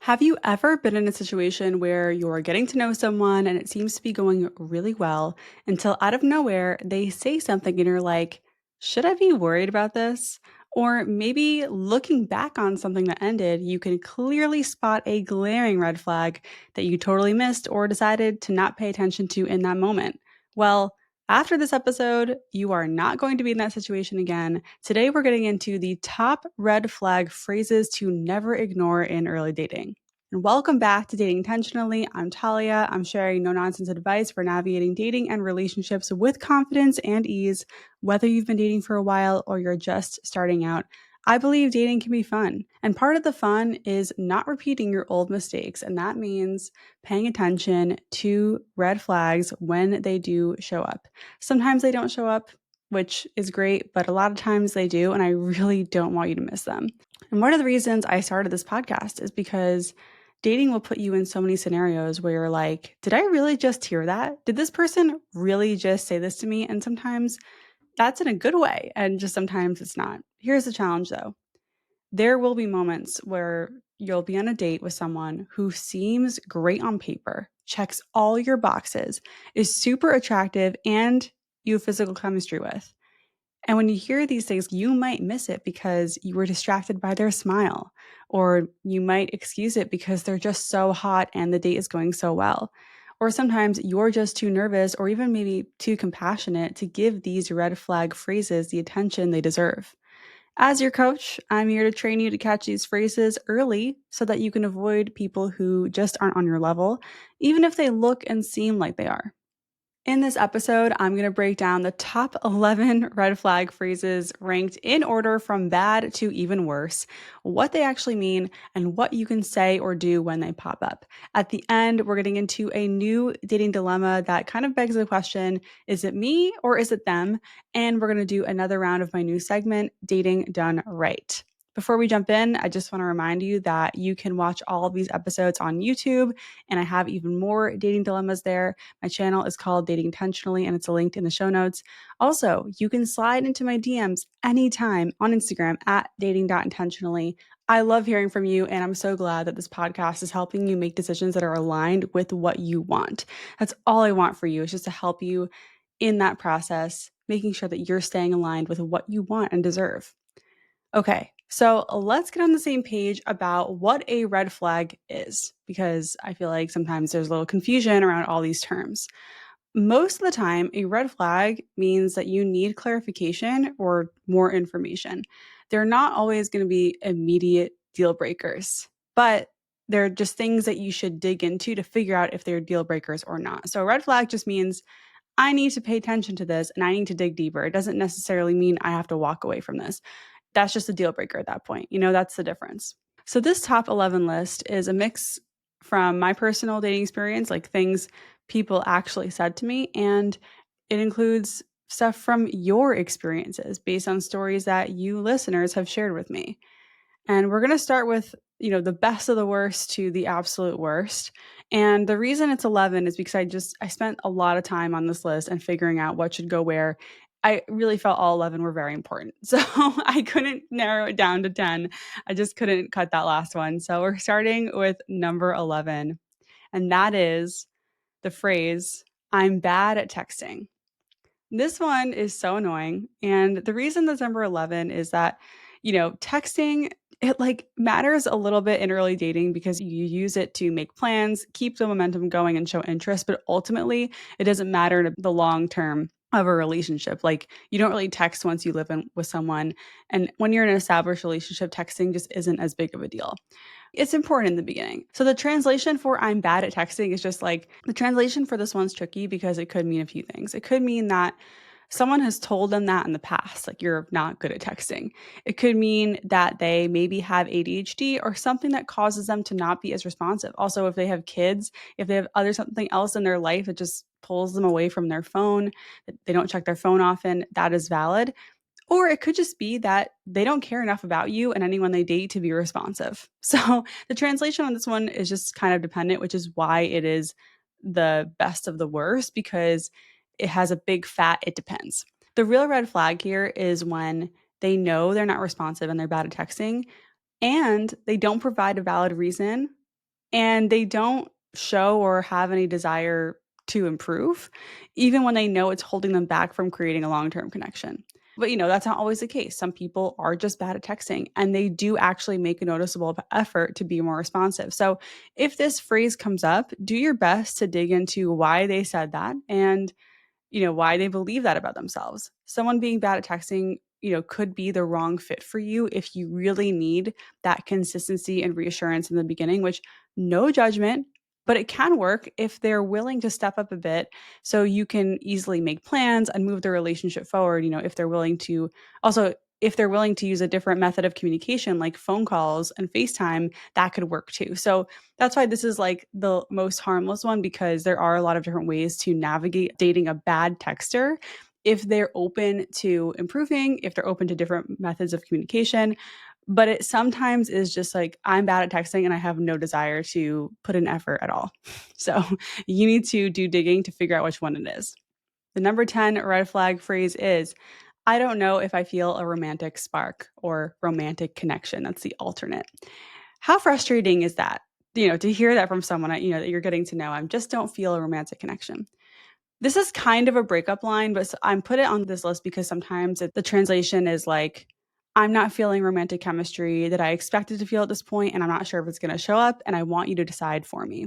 Have you ever been in a situation where you're getting to know someone and it seems to be going really well until out of nowhere they say something and you're like, should I be worried about this? Or maybe looking back on something that ended, you can clearly spot a glaring red flag that you totally missed or decided to not pay attention to in that moment. Well, after this episode, you are not going to be in that situation again. Today, we're getting into the top red flag phrases to never ignore in early dating. And welcome back to Dating Intentionally. I'm Talia. I'm sharing no nonsense advice for navigating dating and relationships with confidence and ease, whether you've been dating for a while or you're just starting out. I believe dating can be fun. And part of the fun is not repeating your old mistakes. And that means paying attention to red flags when they do show up. Sometimes they don't show up, which is great, but a lot of times they do. And I really don't want you to miss them. And one of the reasons I started this podcast is because dating will put you in so many scenarios where you're like, did I really just hear that? Did this person really just say this to me? And sometimes that's in a good way, and just sometimes it's not. Here's the challenge though. There will be moments where you'll be on a date with someone who seems great on paper, checks all your boxes, is super attractive, and you have physical chemistry with. And when you hear these things, you might miss it because you were distracted by their smile, or you might excuse it because they're just so hot and the date is going so well. Or sometimes you're just too nervous or even maybe too compassionate to give these red flag phrases the attention they deserve. As your coach, I'm here to train you to catch these phrases early so that you can avoid people who just aren't on your level, even if they look and seem like they are. In this episode, I'm going to break down the top 11 red flag phrases ranked in order from bad to even worse, what they actually mean, and what you can say or do when they pop up. At the end, we're getting into a new dating dilemma that kind of begs the question, is it me or is it them? And we're going to do another round of my new segment, Dating Done Right. Before we jump in, I just want to remind you that you can watch all of these episodes on YouTube, and I have even more dating dilemmas there. My channel is called Dating Intentionally, and it's linked in the show notes. Also, you can slide into my DMs anytime on Instagram at dating.intentionally. I love hearing from you, and I'm so glad that this podcast is helping you make decisions that are aligned with what you want. That's all I want for you, is just to help you in that process, making sure that you're staying aligned with what you want and deserve. Okay, so let's get on the same page about what a red flag is, because I feel like sometimes there's a little confusion around all these terms. Most of the time, a red flag means that you need clarification or more information. They're not always going to be immediate deal breakers, but they're just things that you should dig into to figure out if they're deal breakers or not. So, a red flag just means I need to pay attention to this and I need to dig deeper. It doesn't necessarily mean I have to walk away from this. That's just a deal breaker at that point. That's the difference. So, this top 11 list is a mix from my personal dating experience, like things people actually said to me, and it includes stuff from your experiences based on stories that you listeners have shared with me. And we're going to start with, the best of the worst to the absolute worst. And the reason it's 11 is because I spent a lot of time on this list and figuring out what should go where. I really felt all 11 were very important. So I couldn't narrow it down to 10. I just couldn't cut that last one. So we're starting with number 11. And that is the phrase, I'm bad at texting. This one is so annoying. And the reason that's number 11 is that, texting, it like matters a little bit in early dating because you use it to make plans, keep the momentum going and show interest, but ultimately it doesn't matter in the long term of a relationship. Like you don't really text once you live with someone. And when you're in an established relationship, texting just isn't as big of a deal. It's important in the beginning. So the translation for I'm bad at texting is just like the translation for this one's tricky because it could mean a few things. It could mean that someone has told them that in the past, like you're not good at texting. It could mean that they maybe have ADHD or something that causes them to not be as responsive. Also, if they have kids, if they have something else in their life that just pulls them away from their phone, that they don't check their phone often, that is valid. Or it could just be that they don't care enough about you and anyone they date to be responsive. So the translation on this one is just kind of dependent, which is why it is the best of the worst, because it has a big fat it depends. The real red flag here is when they know they're not responsive and they're bad at texting and they don't provide a valid reason and they don't show or have any desire to improve, even when they know it's holding them back from creating a long-term connection. But, that's not always the case. Some people are just bad at texting and they do actually make a noticeable effort to be more responsive. So, if this phrase comes up, do your best to dig into why they said that and why they believe that about themselves. Someone being bad at texting, could be the wrong fit for you if you really need that consistency and reassurance in the beginning, which no judgment, but it can work if they're willing to step up a bit so you can easily make plans and move the relationship forward, if they're willing to also if they're willing to use a different method of communication like phone calls and FaceTime, that could work too. So that's why this is like the most harmless one because there are a lot of different ways to navigate dating a bad texter if they're open to improving, if they're open to different methods of communication. But it sometimes is just like, I'm bad at texting and I have no desire to put an effort at all. So you need to do digging to figure out which one it is. The number 10 red flag phrase is, I don't know if I feel a romantic spark or romantic connection. That's the alternate. How frustrating is that? To hear that from someone, that you're getting to know, I just don't feel a romantic connection. This is kind of a breakup line, but I'm put it on this list because sometimes the translation is like, I'm not feeling romantic chemistry that I expected to feel at this point, and I'm not sure if it's going to show up, and I want you to decide for me.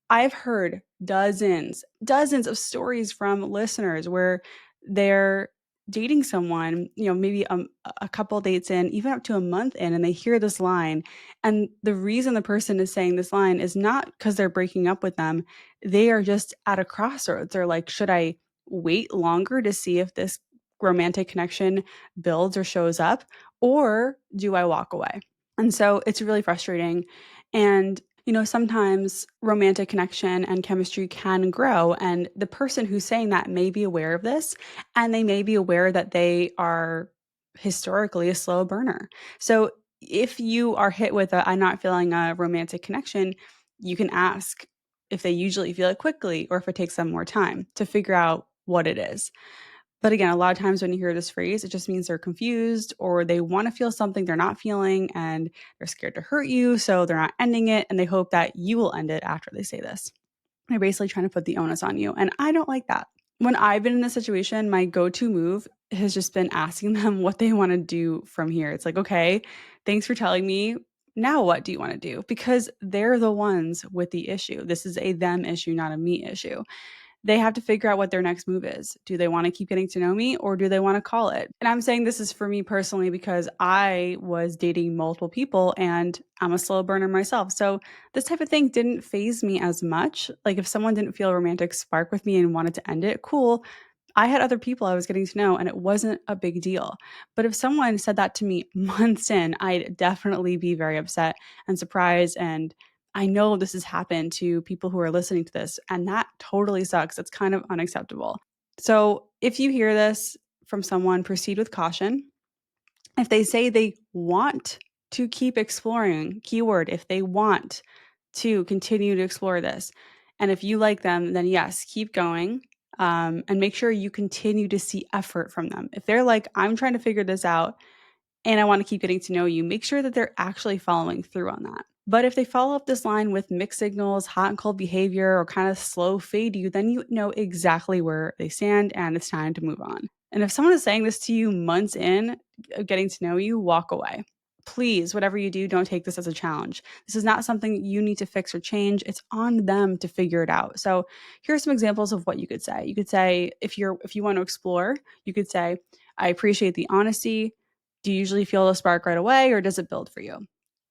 I've heard dozens of stories from listeners where they're dating someone, maybe a couple dates in, even up to a month in, and they hear this line. And the reason the person is saying this line is not because they're breaking up with them. They are just at a crossroads. They're like, should I wait longer to see if this romantic connection builds or shows up? Or do I walk away? And so it's really frustrating. And sometimes romantic connection and chemistry can grow. And the person who's saying that may be aware of this, and they may be aware that they are historically a slow burner. So if you are hit with I'm not feeling a romantic connection, you can ask if they usually feel it quickly or if it takes them more time to figure out what it is. But again, a lot of times when you hear this phrase, it just means they're confused or they want to feel something they're not feeling and they're scared to hurt you. So they're not ending it and they hope that you will end it after they say this. They're basically trying to put the onus on you. And I don't like that. When I've been in this situation, my go to move has just been asking them what they want to do from here. It's like, okay, thanks for telling me. Now, what do you want to do? Because they're the ones with the issue. This is a them issue, not a me issue. They have to figure out what their next move is. Do they want to keep getting to know me or do they want to call it? And I'm saying this is for me personally because I was dating multiple people and I'm a slow burner myself. So this type of thing didn't phase me as much. Like if someone didn't feel a romantic spark with me and wanted to end it, cool. I had other people I was getting to know and it wasn't a big deal. But if someone said that to me months in, I'd definitely be very upset and surprised. And I know this has happened to people who are listening to this, and that totally sucks. It's kind of unacceptable. So if you hear this from someone, proceed with caution. If they say they want to keep exploring, keyword, if they want to continue to explore this, and if you like them, then yes, keep going. And make sure you continue to see effort from them. If they're like, I'm trying to figure this out and I want to keep getting to know you, make sure that they're actually following through on that. But if they follow up this line with mixed signals, hot and cold behavior, or kind of slow fade you, then you know exactly where they stand and it's time to move on. And if someone is saying this to you months in, getting to know you, walk away. Please, whatever you do, don't take this as a challenge. This is not something you need to fix or change. It's on them to figure it out. So here are some examples of what you could say. You could say, if you want to explore, you could say, I appreciate the honesty. Do you usually feel a spark right away or does it build for you?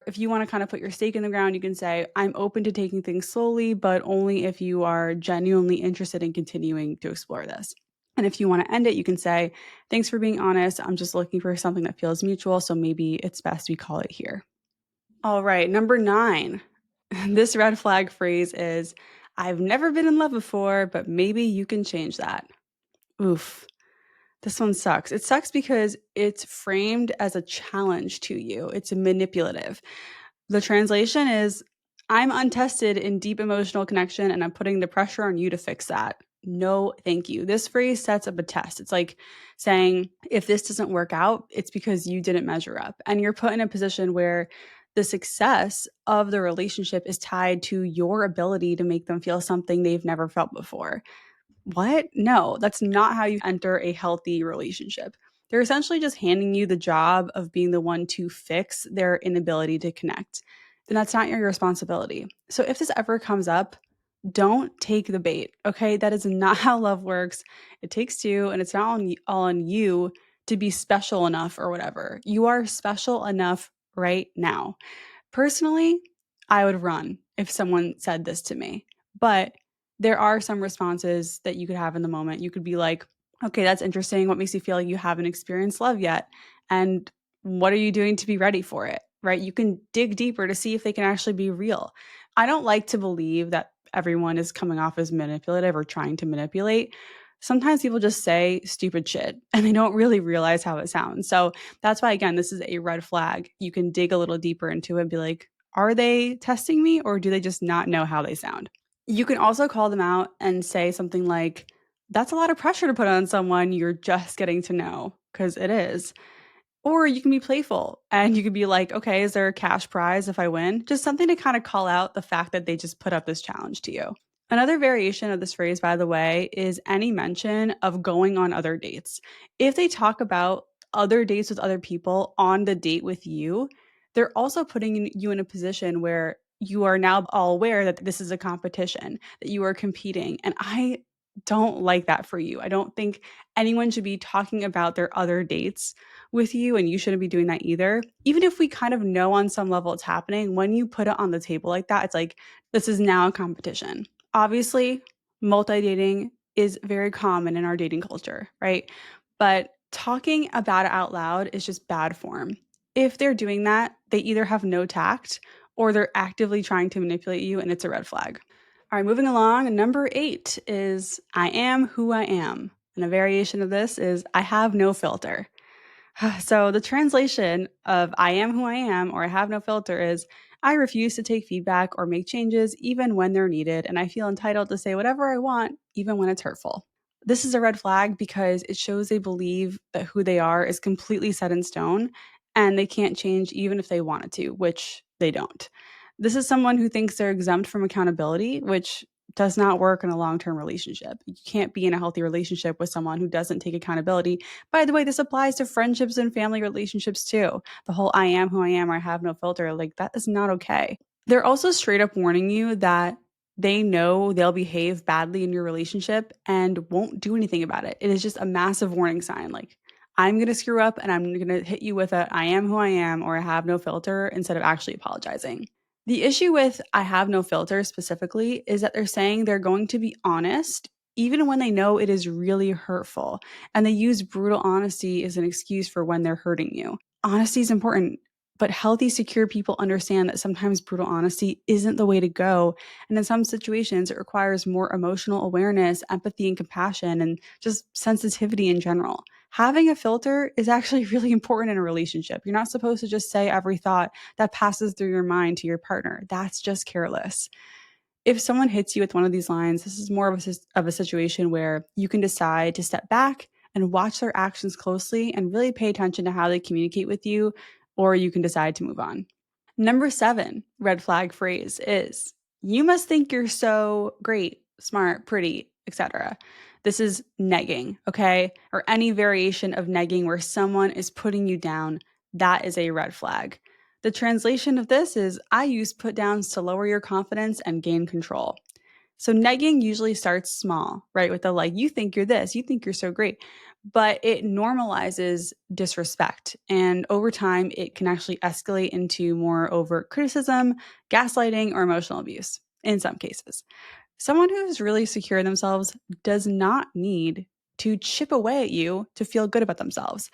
If you want to kind of put your stake in the ground, you can say, I'm open to taking things slowly, but only if you are genuinely interested in continuing to explore this. And if you want to end it, you can say, thanks for being honest. I'm just looking for something that feels mutual. So maybe it's best we call it here. All right. Number 9. This red flag phrase is, I've never been in love before, but maybe you can change that. Oof. This one sucks. It sucks because it's framed as a challenge to you. It's manipulative. The translation is, I'm untested in deep emotional connection and I'm putting the pressure on you to fix that. No, thank you. This phrase sets up a test. It's like saying, if this doesn't work out, it's because you didn't measure up. And you're put in a position where the success of the relationship is tied to your ability to make them feel something they've never felt before. What? No, that's not how you enter a healthy relationship. They're essentially just handing you the job of being the one to fix their inability to connect. And that's not your responsibility. So if this ever comes up, don't take the bait. Okay? That is not how love works. It takes two, and it's not all on you to be special enough or whatever. You are special enough right now. Personally, I would run if someone said this to me. But there are some responses that you could have in the moment. You could be like, okay, that's interesting. What makes you feel like you haven't experienced love yet? And what are you doing to be ready for it? Right? You can dig deeper to see if they can actually be real. I don't like to believe that everyone is coming off as manipulative or trying to manipulate. Sometimes people just say stupid shit and they don't really realize how it sounds. So that's why, again, this is a red flag. You can dig a little deeper into it and be like, are they testing me or do they just not know how they sound? You can also call them out and say something like, that's a lot of pressure to put on someone you're just getting to know, because it is. Or you can be playful and you could be like, okay, is there a cash prize if I win? Just something to kind of call out the fact that they just put up this challenge to you. Another variation of this phrase, by the way, is any mention of going on other dates. If they talk about other dates with other people on the date with you, they're also putting you in a position where you are now all aware that this is a competition, that you are competing. And I don't like that for you. I don't think anyone should be talking about their other dates with you, and you shouldn't be doing that either. Even if we kind of know on some level it's happening, when you put it on the table like that, it's like, this is now a competition. Obviously, multi dating is very common in our dating culture, right? But talking about it out loud is just bad form. If they're doing that, they either have no tact or they're actively trying to manipulate you, and it's a red flag. All right, moving along. Number 8 is I am who I am. And a variation of this is I have no filter. So the translation of I am who I am or I have no filter is I refuse to take feedback or make changes even when they're needed, and I feel entitled to say whatever I want, even when it's hurtful. This is a red flag because it shows they believe that who they are is completely set in stone and they can't change even if they wanted to, which they don't. This is someone who thinks they're exempt from accountability, which does not work in a long term relationship. You can't be in a healthy relationship with someone who doesn't take accountability. By the way, this applies to friendships and family relationships too. The whole I am who I am or I have no filter, like that is not okay. They're also straight up warning you that they know they'll behave badly in your relationship and won't do anything about it. It is just a massive warning sign. Like, I'm going to screw up and I'm going to hit you with a I am who I am or I have no filter instead of actually apologizing. The issue with I have no filter specifically is that they're saying they're going to be honest even when they know it is really hurtful. And they use brutal honesty as an excuse for when they're hurting you. Honesty is important, but healthy, secure people understand that sometimes brutal honesty isn't the way to go. And in some situations, it requires more emotional awareness, empathy, and compassion, and just sensitivity in general. Having a filter is actually really important in a relationship. You're not supposed to just say every thought that passes through your mind to your partner. That's just careless. If someone hits you with one of these lines, this is more of a situation where you can decide to step back and watch their actions closely and really pay attention to how they communicate with you, or you can decide to move on. Number 7 red flag phrase is you must think you're so great, smart, pretty, etc. This is negging, okay? Or any variation of negging where someone is putting you down. That is a red flag. The translation of this is I use put downs to lower your confidence and gain control. So negging usually starts small, right? With the like, you think you're this, you think you're so great, but it normalizes disrespect. And over time, it can actually escalate into more overt criticism, gaslighting, or emotional abuse in some cases. Someone who's really secure in themselves does not need to chip away at you to feel good about themselves.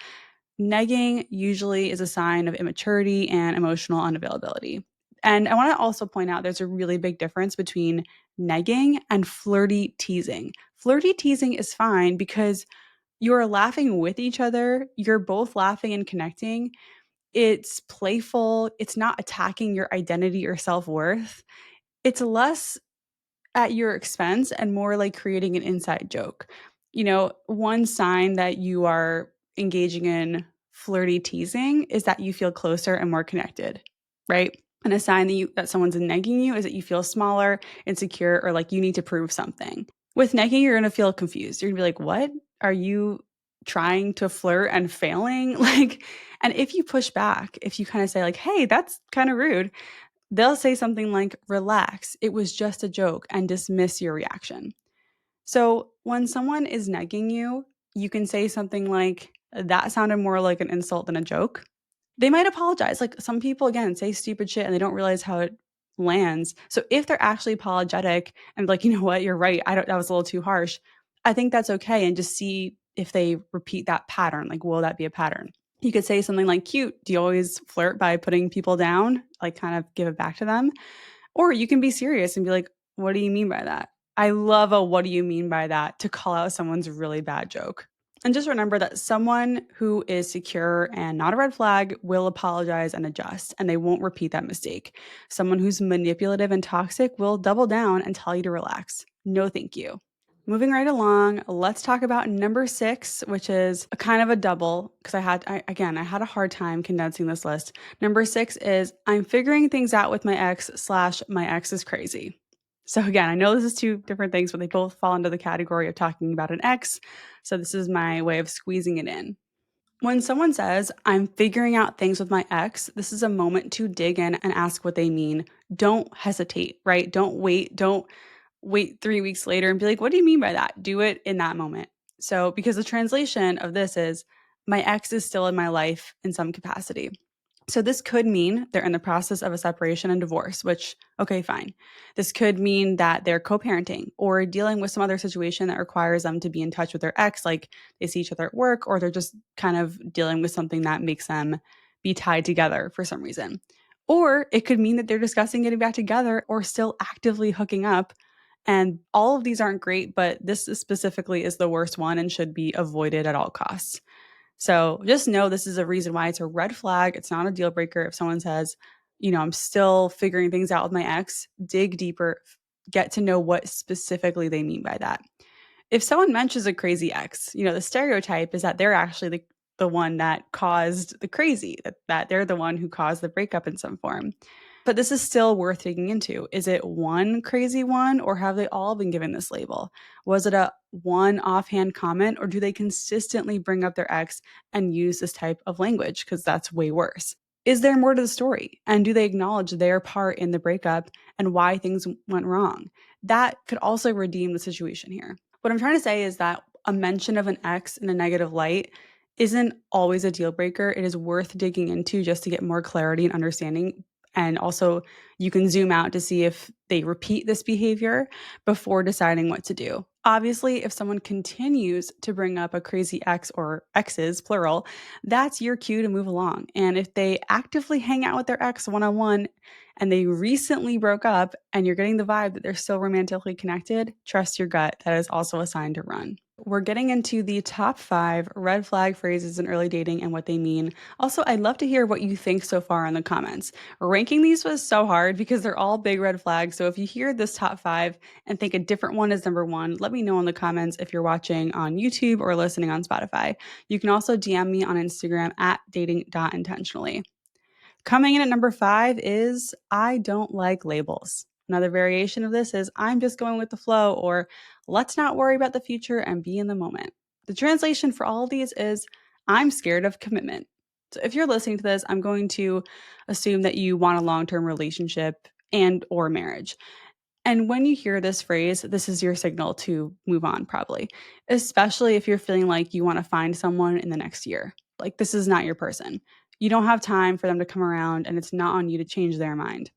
Negging usually is a sign of immaturity and emotional unavailability. And I want to also point out there's a really big difference between negging and flirty teasing. Flirty teasing is fine because you're laughing with each other, you're both laughing and connecting. It's playful, it's not attacking your identity or self worth. It's less at your expense and more like creating an inside joke. One sign that you are engaging in flirty teasing is that you feel closer and more connected. right? And a sign that someone's negging you is that you feel smaller, insecure, or like you need to prove something. With negging, you're gonna feel confused. You're gonna be like, "What? Are you trying to flirt and failing?" Like, and if you push back, if you kind of say like, "Hey, that's kind of rude," they'll say something like, "Relax, it was just a joke," and dismiss your reaction. So when someone is negging you, you can say something like, "That sounded more like an insult than a joke." They might apologize. Like some people, again, say stupid shit and they don't realize how it lands. So if they're actually apologetic and like, you know what, you're right. That was a little too harsh. I think that's okay. And just see if they repeat that pattern. Like, will that be a pattern? You could say something like, "Cute. Do you always flirt by putting people down?" Like, kind of give it back to them. Or you can be serious and be like, "What do you mean by that?" I love a "what do you mean by that" to call out someone's really bad joke. And just remember that someone who is secure and not a red flag will apologize and adjust, and they won't repeat that mistake. Someone who's manipulative and toxic will double down and tell you to relax. No, thank you. Moving right along, let's talk about number 6, which is a kind of a double because I had a hard time condensing this list. Number 6 is I'm figuring things out with my ex slash my ex is crazy. So again, I know this is two different things, but they both fall into the category of talking about an ex. So this is my way of squeezing it in. When someone says, I'm figuring out things with my ex, this is a moment to dig in and ask what they mean. Don't hesitate, right? Don't wait 3 weeks later and be like, "What do you mean by that?" Do it in that moment. So, because the translation of this is, "My ex is still in my life in some capacity." So, this could mean they're in the process of a separation and divorce, which, okay, fine. This could mean that they're co parenting or dealing with some other situation that requires them to be in touch with their ex, like they see each other at work, or they're just kind of dealing with something that makes them be tied together for some reason. Or it could mean that they're discussing getting back together or still actively hooking up, and all of these aren't great, but this specifically is the worst one and should be avoided at all costs. So just know this is a reason why it's a red flag. It's not a deal breaker. If someone says, I'm still figuring things out with my ex, dig deeper, get to know what specifically they mean by that. If someone mentions a crazy ex, the stereotype is that they're actually the one that caused the crazy, that they're the one who caused the breakup in some form. But this is still worth digging into. Is it one crazy one, or have they all been given this label? Was it a one offhand comment, or do they consistently bring up their ex and use this type of language? Because that's way worse. Is there more to the story? And do they acknowledge their part in the breakup and why things went wrong? That could also redeem the situation here. What I'm trying to say is that a mention of an ex in a negative light isn't always a deal breaker. It is worth digging into just to get more clarity and understanding. And also, you can zoom out to see if they repeat this behavior before deciding what to do. Obviously, if someone continues to bring up a crazy ex or exes, plural, that's your cue to move along. And if they actively hang out with their ex one on one and they recently broke up and you're getting the vibe that they're still romantically connected, trust your gut. That is also a sign to run. We're getting into the top 5 red flag phrases in early dating and what they mean. Also, I'd love to hear what you think so far in the comments. Ranking these was so hard because they're all big red flags. So if you hear this top 5 and think a different one is number 1, let me know in the comments if you're watching on YouTube or listening on Spotify. You can also DM me on Instagram at dating.intentionally. Coming in at number 5 is I don't like labels. Another variation of this is I'm just going with the flow, or let's not worry about the future and be in the moment. The translation for all of these is I'm scared of commitment. So if you're listening to this, I'm going to assume that you want a long-term relationship and or marriage. And when you hear this phrase, this is your signal to move on, probably, especially if you're feeling like you want to find someone in the next year. Like, this is not your person. You don't have time for them to come around, and it's not on you to change their mind.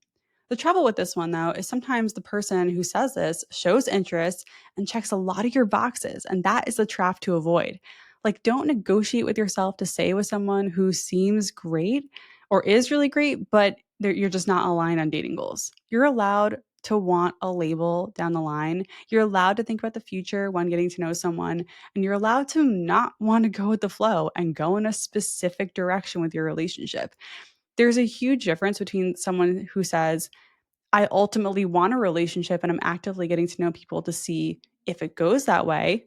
The trouble with this one, though, is sometimes the person who says this shows interest and checks a lot of your boxes, and that is the trap to avoid. Like, don't negotiate with yourself to stay with someone who seems great or is really great, but you're just not aligned on dating goals. You're allowed to want a label down the line. You're allowed to think about the future when getting to know someone, and you're allowed to not want to go with the flow and go in a specific direction with your relationship. There's a huge difference between someone who says, I ultimately want a relationship and I'm actively getting to know people to see if it goes that way.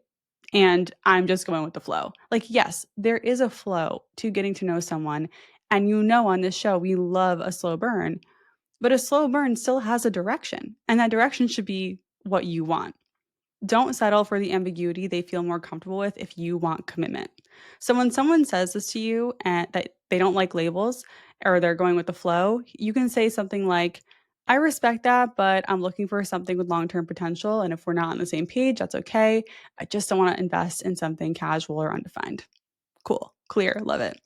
And I'm just going with the flow. Like, yes, there is a flow to getting to know someone And you know, on this show, we love a slow burn, but a slow burn still has a direction, and that direction should be what you want. Don't settle for the ambiguity they feel more comfortable with if you want commitment. So when someone says this to you and that they don't like labels or they're going with the flow, you can say something like, I respect that, but I'm looking for something with long term potential. And if we're not on the same page, that's okay. I just don't want to invest in something casual or undefined. Cool, clear, love it.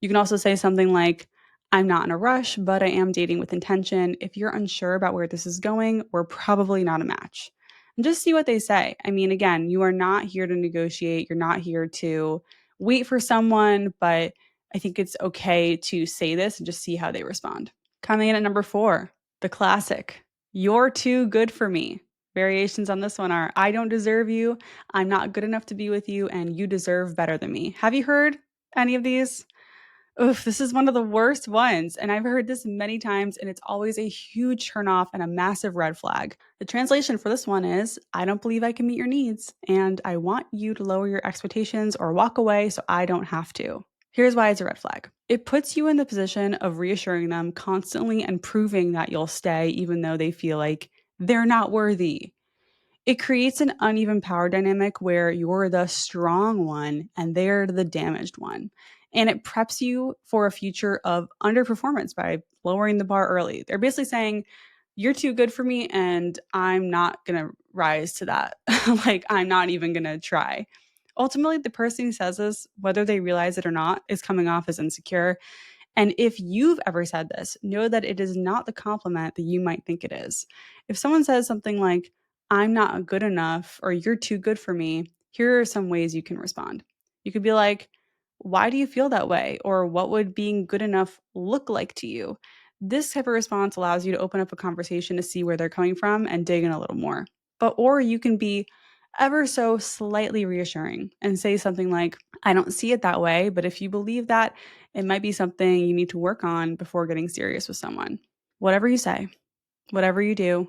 You can also say something like, I'm not in a rush, but I am dating with intention. If you're unsure about where this is going, we're probably not a match. And just see what they say. I mean, again, you are not here to negotiate, you're not here to wait for someone, but I think it's okay to say this and just see how they respond. Coming in at number 4, the classic, you're too good for me. Variations on this one are, I don't deserve you, I'm not good enough to be with you, and you deserve better than me. Have you heard any of these? Oof, this is one of the worst ones. And I've heard this many times, and it's always a huge turnoff and a massive red flag. The translation for this one is, I don't believe I can meet your needs, and I want you to lower your expectations or walk away so I don't have to. Here's why it's a red flag. It puts you in the position of reassuring them constantly and proving that you'll stay even though they feel like they're not worthy. It creates an uneven power dynamic where you're the strong one and they're the damaged one. And it preps you for a future of underperformance by lowering the bar early. They're basically saying, you're too good for me and I'm not going to rise to that. Like, I'm not even going to try. Ultimately, the person who says this, whether they realize it or not, is coming off as insecure. And if you've ever said this, know that it is not the compliment that you might think it is. If someone says something like, I'm not good enough, or you're too good for me, here are some ways you can respond. You could be like, why do you feel that way? Or what would being good enough look like to you? This type of response allows you to open up a conversation to see where they're coming from and dig in a little more. Or you can be ever so slightly reassuring and say something like, I don't see it that way, but if you believe that, it might be something you need to work on before getting serious with someone. Whatever you say, whatever you do,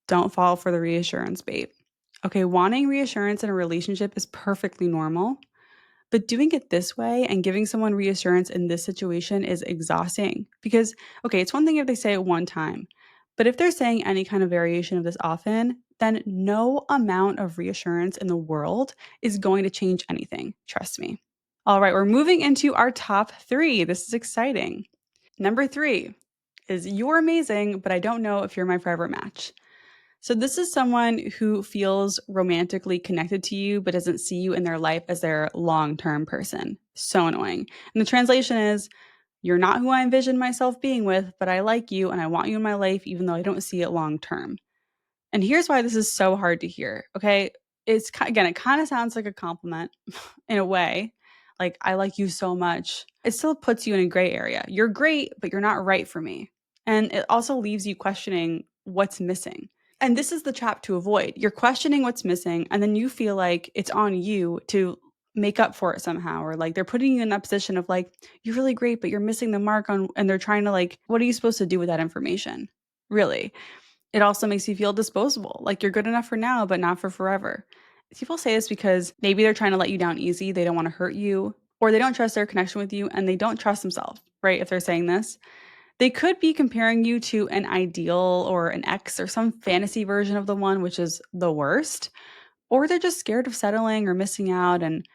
don't fall for the reassurance bait. Okay, wanting reassurance in a relationship is perfectly normal, but doing it this way and giving someone reassurance in this situation is exhausting because, okay, it's one thing if they say it one time, but if they're saying any kind of variation of this often, then no amount of reassurance in the world is going to change anything. Trust me. All right, we're moving into our top 3. This is exciting. Number 3 is, you're amazing, but I don't know if you're my forever match. So this is someone who feels romantically connected to you, but doesn't see you in their life as their long-term person. So annoying. And the translation is, you're not who I envisioned myself being with, but I like you and I want you in my life, even though I don't see it long term. And here's why this is so hard to hear. Okay. Again, it kind of sounds like a compliment in a way. Like, I like you so much. It still puts you in a gray area. You're great, but you're not right for me. And it also leaves you questioning what's missing. And this is the trap to avoid. You're questioning what's missing, and then you feel like it's on you to make up for it somehow, or like they're putting you in that position of like, you're really great, but you're missing the mark on, and they're trying to like, what are you supposed to do with that information? Really? It also makes you feel disposable, like you're good enough for now, but not for forever. People say this because maybe they're trying to let you down easy, they don't want to hurt you, or they don't trust their connection with you, and they don't trust themselves, right? If they're saying this, they could be comparing you to an ideal or an ex or some fantasy version of the one, which is the worst. Or they're just scared of settling or missing out and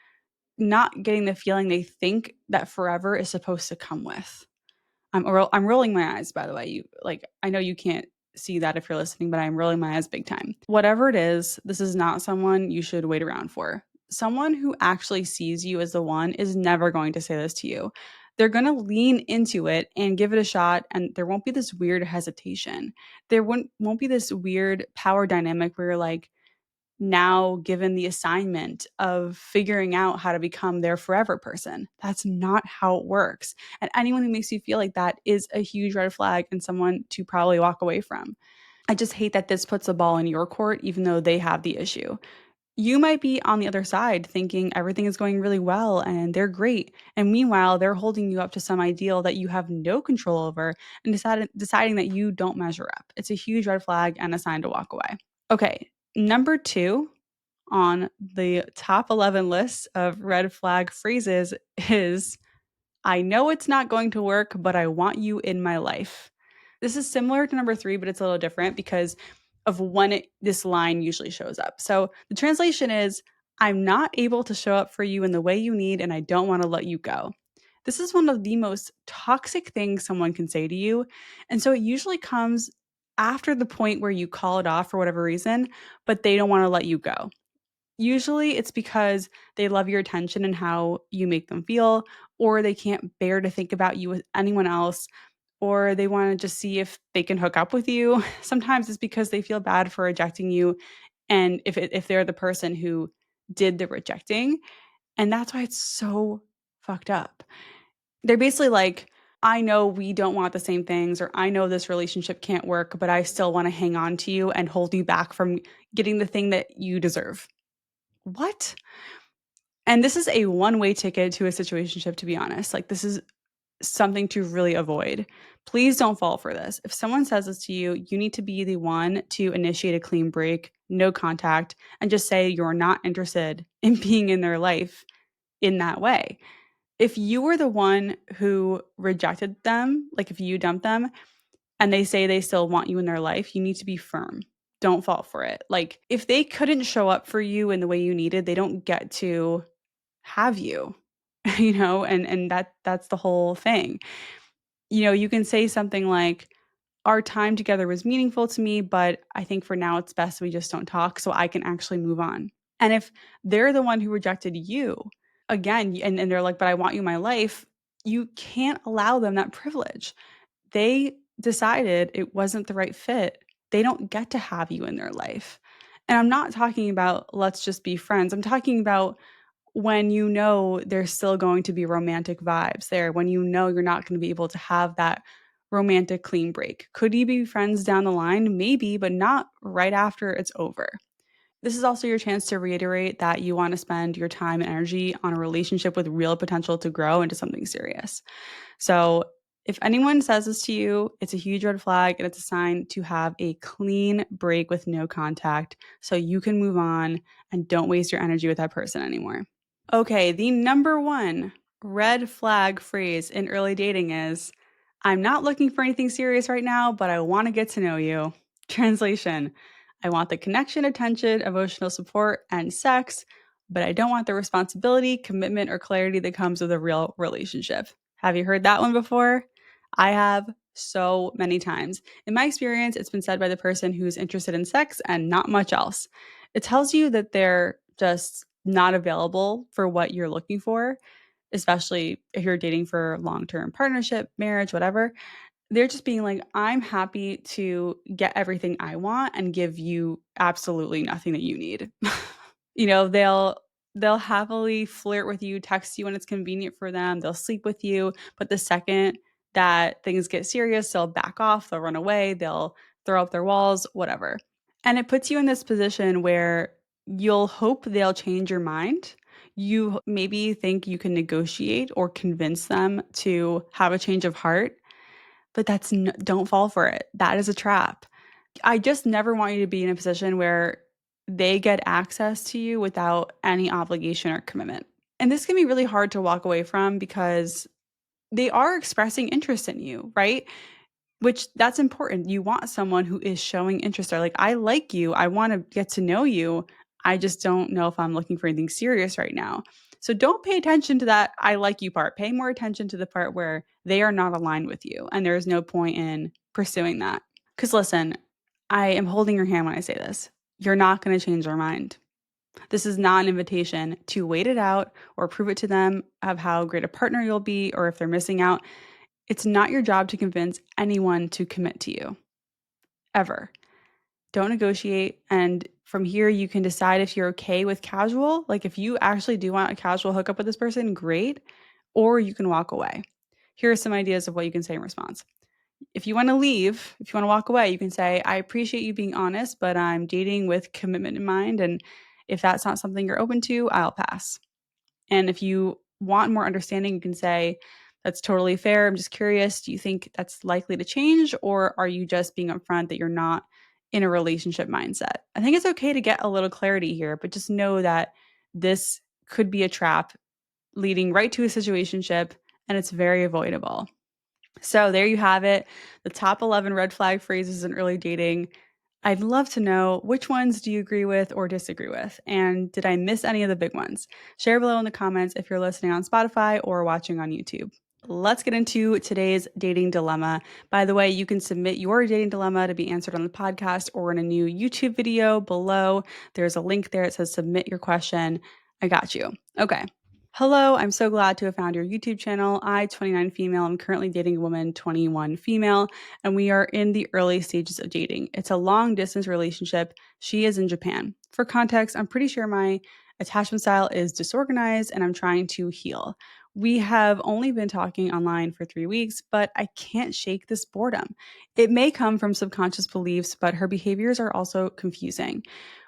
not getting the feeling they think that forever is supposed to come with. I'm rolling my eyes, by the way. I know you can't see that if you're listening, but I'm rolling my eyes big time. Whatever it is, this is not someone you should wait around for. Someone who actually sees you as the one is never going to say this to you. They're going to lean into it and give it a shot, and there won't be this weird hesitation. There won't be this weird power dynamic where you're like, now given the assignment of figuring out how to become their forever person. That's not how it works. And anyone who makes you feel like that is a huge red flag and someone to probably walk away from. I just hate that this puts the ball in your court, even though they have the issue. You might be on the other side thinking everything is going really well and they're great. And meanwhile, they're holding you up to some ideal that you have no control over and deciding that you don't measure up. It's a huge red flag and a sign to walk away. Okay, number 2 on the top 11 list of red flag phrases is, I know it's not going to work, but I want you in my life. This is similar to number three, but it's a little different because of when this line usually shows up. So the translation is, I'm not able to show up for you in the way you need, and I don't want to let you go. This is one of the most toxic things someone can say to you. And so it usually comes after the point where you call it off for whatever reason, but they don't want to let you go. Usually it's because they love your attention and how you make them feel, or they can't bear to think about you with anyone else, or they want to just see if they can hook up with you. Sometimes it's because they feel bad for rejecting you, and if they're the person who did the rejecting, and that's why it's so fucked up. They're basically like, I know we don't want the same things, or I know this relationship can't work, but I still want to hang on to you and hold you back from getting the thing that you deserve. What? And this is a one-way ticket to a situationship, to be honest. Like, this is something to really avoid. Please don't fall for this. If someone says this to you, you need to be the one to initiate a clean break, no contact, and just say you're not interested in being in their life in that way. If you were the one who rejected them, like if you dumped them and they say they still want you in their life, you need to be firm. Don't fall for it. Like, if they couldn't show up for you in the way you needed, they don't get to have you. And that's the whole thing. You can say something like, our time together was meaningful to me, but I think for now it's best we just don't talk so I can actually move on. And if they're the one who rejected you, again, and they're like, but I want you in my life, you can't allow them that privilege. They decided it wasn't the right fit. They don't get to have you in their life. And I'm not talking about let's just be friends. I'm talking about when there's still going to be romantic vibes there, when you're not going to be able to have that romantic clean break. Could you be friends down the line? Maybe, but not right after it's over. This is also your chance to reiterate that you want to spend your time and energy on a relationship with real potential to grow into something serious. So, if anyone says this to you, it's a huge red flag and it's a sign to have a clean break with no contact so you can move on and don't waste your energy with that person anymore. Okay, the number one red flag phrase in early dating is, I'm not looking for anything serious right now, but I want to get to know you. Translation, I want the connection, attention, emotional support, and sex, but I don't want the responsibility, commitment, or clarity that comes with a real relationship. Have you heard that one before? I have so many times. In my experience, it's been said by the person who's interested in sex and not much else. It tells you that they're just not available for what you're looking for, especially if you're dating for long-term partnership, marriage, whatever. They're just being like, I'm happy to get everything I want and give you absolutely nothing that you need. They'll happily flirt with you, text you when it's convenient for them. They'll sleep with you, but the second that things get serious, they'll back off, they'll run away, they'll throw up their walls, whatever. And it puts you in this position where you'll hope they'll change your mind. You maybe think you can negotiate or convince them to have a change of heart, but don't fall for it. That is a trap. I just never want you to be in a position where they get access to you without any obligation or commitment. And this can be really hard to walk away from because they are expressing interest in you, right? Which that's important. You want someone who is showing interest. Or like, I like you. I want to get to know you. I just don't know if I'm looking for anything serious right now. So don't pay attention to that I like you part. Pay more attention to the part where they are not aligned with you. And there is no point in pursuing that. Because listen, I am holding your hand when I say this. You're not going to change their mind. This is not an invitation to wait it out or prove it to them of how great a partner you'll be or if they're missing out. It's not your job to convince anyone to commit to you, ever. Don't negotiate. And from here, you can decide if you're okay with casual. Like, if you actually do want a casual hookup with this person, great. Or you can walk away. Here are some ideas of what you can say in response. If you want to leave, if you want to walk away, you can say, I appreciate you being honest, but I'm dating with commitment in mind. And if that's not something you're open to, I'll pass. And if you want more understanding, you can say, that's totally fair. I'm just curious. Do you think that's likely to change? Or are you just being upfront that you're not in a relationship mindset? I think it's okay to get a little clarity here, but just know that this could be a trap leading right to a situationship and it's very avoidable. So there you have it, the top 11 red flag phrases in early dating. I'd love to know, which ones do you agree with or disagree with? And did I miss any of the big ones? Share below in the comments if you're listening on Spotify or watching on YouTube. Let's get into today's dating dilemma. By the way, you can submit your dating dilemma to be answered on the podcast or in a new YouTube video below. There's a link there. It says submit your question. I got you. Okay. Hello, I'm so glad to have found your YouTube channel. I, 29 female, am currently dating a woman, 21 female, and we are in the early stages of dating. It's a long distance relationship. She is in Japan. For context, I'm pretty sure my attachment style is disorganized and I'm trying to heal. We have only been talking online for 3 weeks, but I can't shake this boredom. It may come from subconscious beliefs, but her behaviors are also confusing.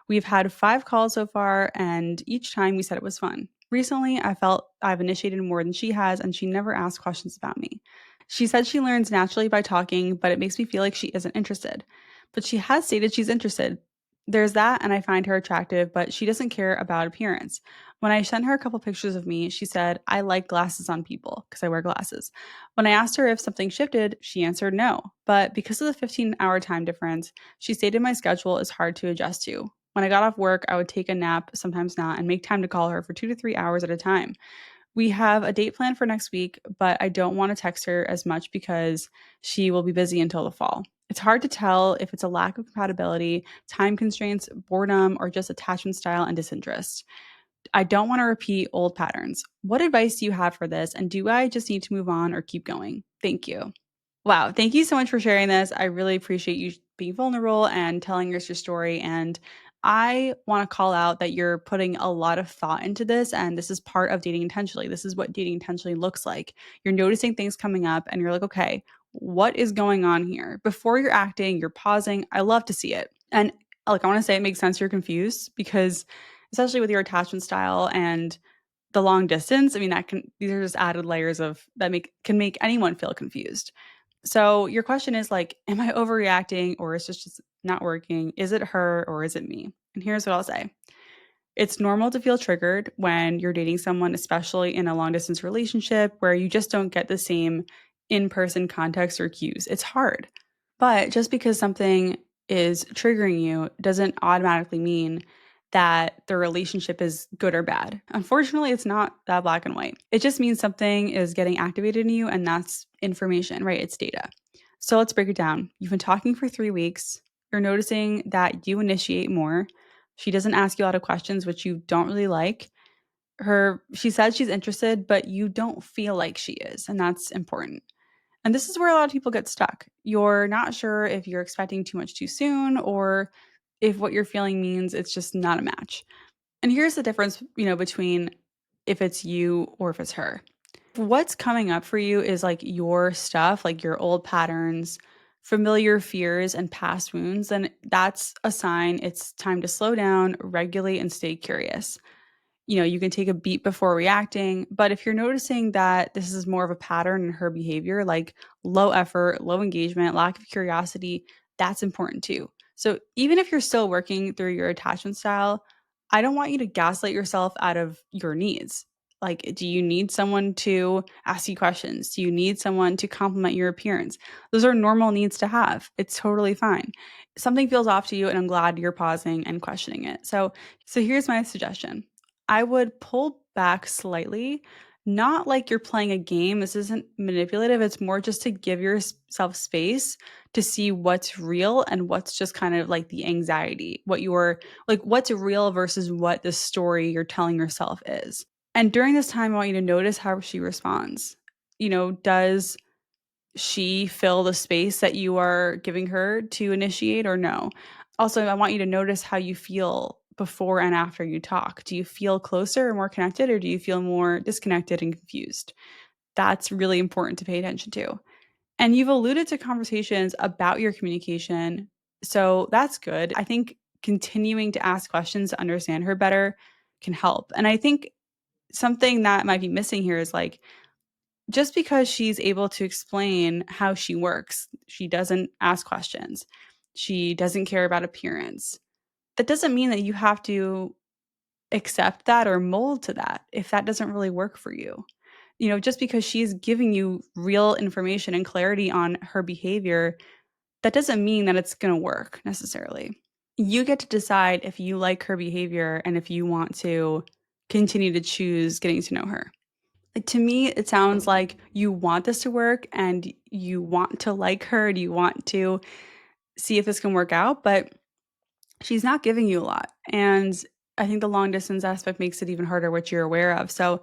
We've had 5 calls so far, and each time we said it was fun. Recently, I felt I've initiated more than she has, and she never asked questions about me. She said she learns naturally by talking, but it makes me feel like she isn't interested. But she has stated she's interested. There's that, and I find her attractive, but she doesn't care about appearance. When I sent her a couple pictures of me, she said, I like glasses on people because I wear glasses. When I asked her if something shifted, she answered no. But because of the 15-hour time difference, she stated my schedule is hard to adjust to. When I got off work, I would take a nap, sometimes not, and make time to call her for 2 to 3 hours at a time. We have a date planned for next week, but I don't want to text her as much because she will be busy until the fall. It's hard to tell if it's a lack of compatibility, time constraints, boredom, or just attachment style and disinterest. I don't want to repeat old patterns. What advice do you have for this? And do I just need to move on or keep going? Thank you. Wow. Thank you so much for sharing this. I really appreciate you being vulnerable and telling us your story. And I want to call out that you're putting a lot of thought into this. And this is part of dating intentionally. This is what dating intentionally looks like. You're noticing things coming up and you're like, okay, what is going on here? Before you're acting, you're pausing. I love to see it. And like, I want to say it makes sense you're confused because, especially with your attachment style and the long distance, I mean, these are just added layers of that can make anyone feel confused. So your question is like, am I overreacting or is this just not working? Is it her or is it me? And here's what I'll say. It's normal to feel triggered when you're dating someone, especially in a long distance relationship where you just don't get the same in person context or cues. It's hard. But just because something is triggering you doesn't automatically mean that the relationship is good or bad. Unfortunately, it's not that black and white. It just means something is getting activated in you, and that's information, right? It's data. So let's break it down. You've been talking for 3 weeks. You're noticing that you initiate more. She doesn't ask you a lot of questions, which you don't really like. She says she's interested, but you don't feel like she is, and that's important. And this is where a lot of people get stuck. You're not sure if you're expecting too much too soon or if what you're feeling means it's just not a match. And here's the difference, between if it's you or if it's her. What's coming up for you is like your stuff, like your old patterns, familiar fears, and past wounds. Then that's a sign it's time to slow down, regulate, and stay curious. You can take a beat before reacting. But if you're noticing that this is more of a pattern in her behavior, like low effort, low engagement, lack of curiosity, that's important too. So even if you're still working through your attachment style, I don't want you to gaslight yourself out of your needs. Like, do you need someone to ask you questions? Do you need someone to compliment your appearance? Those are normal needs to have. It's totally fine. Something feels off to you, and I'm glad you're pausing and questioning it. So here's my suggestion. I would pull back slightly, not like you're playing a game. This isn't manipulative. It's more just to give yourself space to see what's real and what's just kind of like the anxiety, what's real versus what the story you're telling yourself is. And during this time, I want you to notice how she responds. Does she fill the space that you are giving her to initiate or no? Also, I want you to notice how you feel before and after you talk. Do you feel closer or more connected, or do you feel more disconnected and confused? That's really important to pay attention to. And you've alluded to conversations about your communication. So that's good. I think continuing to ask questions to understand her better can help. And I think something that might be missing here is like, just because she's able to explain how she works, she doesn't ask questions, she doesn't care about appearance, that doesn't mean that you have to accept that or mold to that if that doesn't really work for you. just because she's giving you real information and clarity on her behavior, that doesn't mean that it's going to work necessarily. You get to decide if you like her behavior and if you want to continue to choose getting to know her. Like, to me, it sounds like you want this to work and you want to like her and you want to see if this can work out, but she's not giving you a lot. And I think the long distance aspect makes it even harder, which you're aware of. So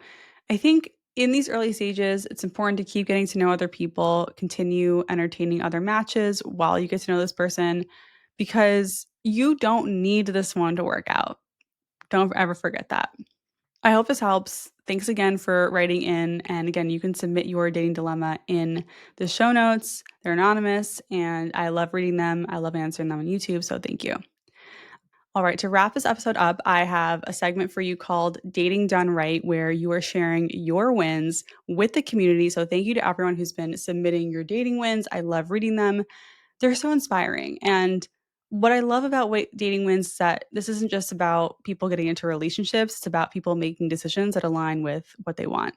I think in these early stages, it's important to keep getting to know other people, continue entertaining other matches while you get to know this person, because you don't need this one to work out. Don't ever forget that. I hope this helps. Thanks again for writing in. And again, you can submit your dating dilemma in the show notes. They're anonymous and I love reading them. I love answering them on YouTube. So thank you. All right, to wrap this episode up, I have a segment for you called Dating Done Right, where you are sharing your wins with the community. So thank you to everyone who's been submitting your dating wins. I love reading them. They're so inspiring. And what I love about Dating Wins is that this isn't just about people getting into relationships, it's about people making decisions that align with what they want.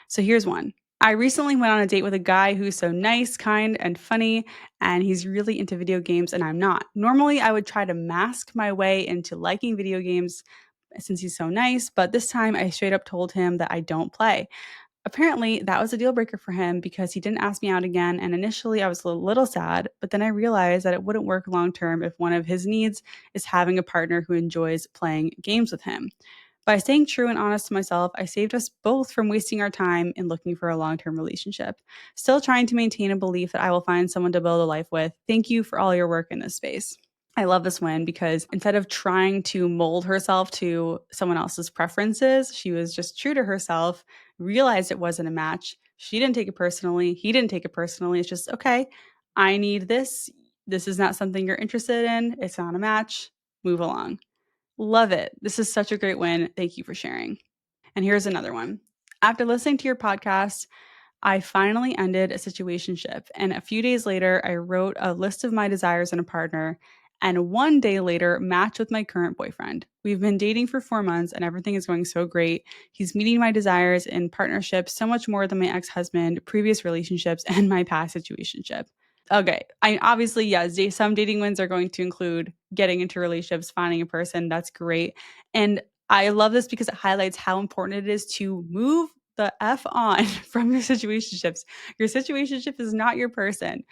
So here's one. I recently went on a date with a guy who's so nice, kind, and funny, and he's really into video games, and I'm not. Normally, I would try to mask my way into liking video games since he's so nice, but this time I straight up told him that I don't play. Apparently, that was a deal breaker for him because he didn't ask me out again, and initially I was a little sad, but then I realized that it wouldn't work long term if one of his needs is having a partner who enjoys playing games with him. By staying true and honest to myself, I saved us both from wasting our time in looking for a long term relationship. Still trying to maintain a belief that I will find someone to build a life with. Thank you for all your work in this space. I love this win because instead of trying to mold herself to someone else's preferences, she was just true to herself, realized it wasn't a match. She didn't take it personally. He didn't take it personally. It's just, okay, I need this. This is not something you're interested in. It's not a match. Move along. Love it. This is such a great win. Thank you for sharing. And here's another one. After listening to your podcast, I finally ended a situationship. And a few days later, I wrote a list of my desires in a partner. And one day later, matched with my current boyfriend. We've been dating for 4 months and everything is going so great. He's meeting my desires in partnership so much more than my ex husband, previous relationships, and my past situationship. Okay. I obviously, yes, some dating wins are going to include getting into relationships, finding a person. That's great. And I love this because it highlights how important it is to move the F on from your situationships. Your situationship is not your person.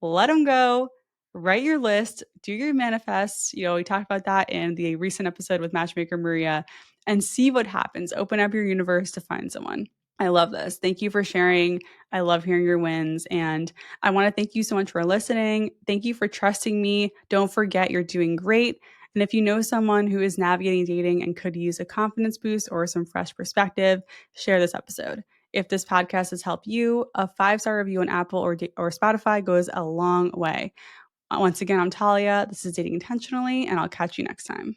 Let them go. Write your list, do your manifests. We talked about that in the recent episode with Matchmaker Maria, and see what happens. Open up your universe to find someone. I love this. Thank you for sharing. I love hearing your wins. And I want to thank you so much for listening. Thank you for trusting me. Don't forget, you're doing great. And if you know someone who is navigating dating and could use a confidence boost or some fresh perspective, share this episode. If this podcast has helped you, a 5-star review on Apple or Spotify goes a long way. Once again, I'm Talia. This is Dating Intentionally, and I'll catch you next time.